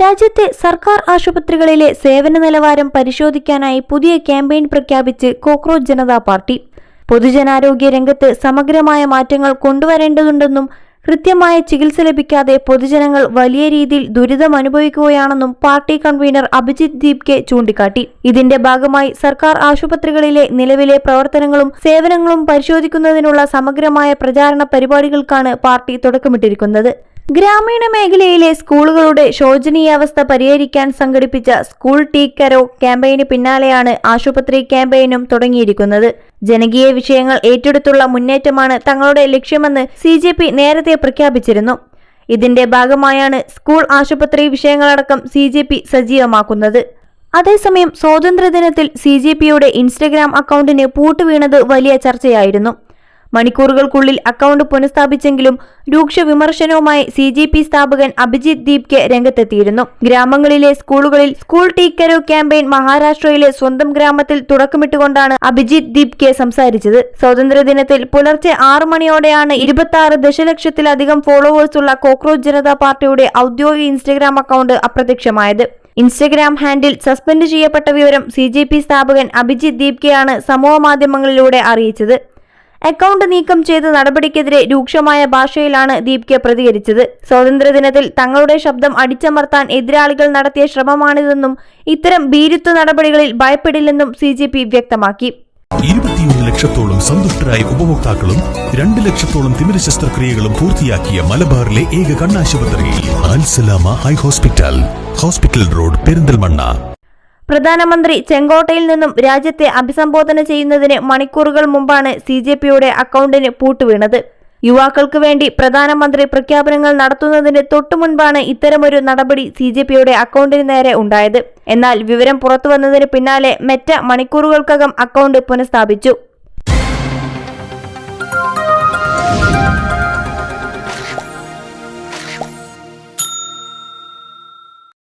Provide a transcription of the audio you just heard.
രാജ്യത്തെ സർക്കാർ ആശുപത്രികളിലെ സേവന നിലവാരം പരിശോധിക്കാനായി പുതിയ ക്യാമ്പയിൻ പ്രഖ്യാപിച്ച് കോക്രോച്ച് ജനതാ പാർട്ടി. പൊതുജനാരോഗ്യ രംഗത്ത് സമഗ്രമായ മാറ്റങ്ങൾ കൊണ്ടുവരേണ്ടതുണ്ടെന്നും കൃത്യമായ ചികിത്സ ലഭിക്കാതെ പൊതുജനങ്ങൾ വലിയ രീതിയിൽ ദുരിതമനുഭവിക്കുകയാണെന്നും പാർട്ടി കൺവീനർ അഭിജിത്ത് ദീപ്കെ ചൂണ്ടിക്കാട്ടി. ഇതിന്റെ ഭാഗമായി സർക്കാർ ആശുപത്രികളിലെ നിലവിലെ പ്രവർത്തനങ്ങളും സേവനങ്ങളും പരിശോധിക്കുന്നതിനുള്ള സമഗ്രമായ പ്രചാരണ പരിപാടികൾക്കാണ് പാർട്ടി തുടക്കമിട്ടിരിക്കുന്നത്. ഗ്രാമീണ മേഖലയിലെ സ്കൂളുകളുടെ ശോചനീയാവസ്ഥ പരിഹരിക്കാൻ സംഘടിപ്പിച്ച സ്കൂൾ ടേക്ക് കെയർ ക്യാമ്പയിന് പിന്നാലെയാണ് ആശുപത്രി ക്യാമ്പയിനും തുടങ്ങിയിരിക്കുന്നത്. ജനകീയ വിഷയങ്ങൾ ഏറ്റെടുത്തുള്ള മുന്നേറ്റമാണ് തങ്ങളുടെ ലക്ഷ്യമെന്ന് CJP നേരത്തെ പ്രഖ്യാപിച്ചിരുന്നു. ഇതിന്റെ ഭാഗമായാണ് സ്കൂൾ ആശുപത്രി വിഷയങ്ങളടക്കം CJP സജീവമാക്കുന്നത്. അതേസമയം സ്വാതന്ത്ര്യദിനത്തിൽ CJPയുടെ ഇൻസ്റ്റഗ്രാം അക്കൗണ്ടിന് പൂട്ടുവീണത് വലിയ ചർച്ചയായിരുന്നു. മണിക്കൂറുകൾക്കുള്ളിൽ അക്കൗണ്ട് പുനഃസ്ഥാപിച്ചെങ്കിലും രൂക്ഷ വിമർശനവുമായി CJP സ്ഥാപകൻ അഭിജിത്ത് ദീപ്കെ രംഗത്തെത്തിയിരുന്നു. ഗ്രാമങ്ങളിലെ സ്കൂളുകളിൽ സ്കൂൾ ടേക്ക് കെയർ ക്യാമ്പയിൻ മഹാരാഷ്ട്രയിലെ സ്വന്തം ഗ്രാമത്തിൽ തുടക്കമിട്ടുകൊണ്ടാണ് അഭിജിത്ത് ദീപ്കെ സംസാരിച്ചത്. സ്വാതന്ത്ര്യദിനത്തിൽ പുലർച്ചെ 6 മണിയോടെയാണ് 26 ദശലക്ഷത്തിലധികം ഫോളോവേഴ്സുള്ള കോക്രോച്ച് ജനതാ പാർട്ടിയുടെ ഔദ്യോഗിക ഇൻസ്റ്റഗ്രാം അക്കൗണ്ട് അപ്രത്യക്ഷമായത്. ഇൻസ്റ്റഗ്രാം ഹാൻഡിൽ സസ്പെൻഡ് ചെയ്യപ്പെട്ട വിവരം CJP സ്ഥാപകൻ അഭിജിത്ത് ദീപ്കെയാണ് സമൂഹമാധ്യമങ്ങളിലൂടെ അറിയിച്ചത്. അക്കൗണ്ട് നീക്കം ചെയ്ത നടപടിക്കെതിരെ രൂക്ഷമായ ഭാഷയിലാണ് ദീപ്കെ പ്രതികരിച്ചത്. സ്വാതന്ത്ര്യദിനത്തിൽ തങ്ങളുടെ ശബ്ദം അടിച്ചമർത്താൻ എതിരാളികൾ നടത്തിയ ശ്രമമാണിതെന്നും ഇത്തരം ഭീരുത്വ നടപടികളിൽ ഭയപ്പെടില്ലെന്നും CJP വ്യക്തമാക്കി. 21 ലക്ഷത്തോളം സന്തുഷ്ടരായ ഉപഭോക്താക്കളും 2 ലക്ഷത്തോളം തിമിര ശസ്ത്രക്രിയകളും പൂർത്തിയാക്കിയ മലബാറിലെ ഏക കണ്ണാശുപത്രി Al Salama eye hospital, hospital road, Perinthalmanna. പ്രധാനമന്ത്രി ചെങ്കോട്ടയിൽ നിന്നും രാജ്യത്തെ അഭിസംബോധന ചെയ്യുന്നതിന് മണിക്കൂറുകൾ മുമ്പാണ് CJPയുടെ അക്കൗണ്ടിന് പൂട്ടുവീണത്. യുവാക്കൾക്ക് വേണ്ടി പ്രധാനമന്ത്രി പ്രഖ്യാപനങ്ങൾ നടത്തുന്നതിന് തൊട്ടുമുൻപാണ് ഇത്തരമൊരു നടപടി CJPയുടെ അക്കൗണ്ടിന് നേരെ ഉണ്ടായത്. എന്നാൽ വിവരം പുറത്തുവന്നതിന് പിന്നാലെ മെറ്റ മണിക്കൂറുകൾക്കകം അക്കൗണ്ട് പുനഃസ്ഥാപിച്ചു.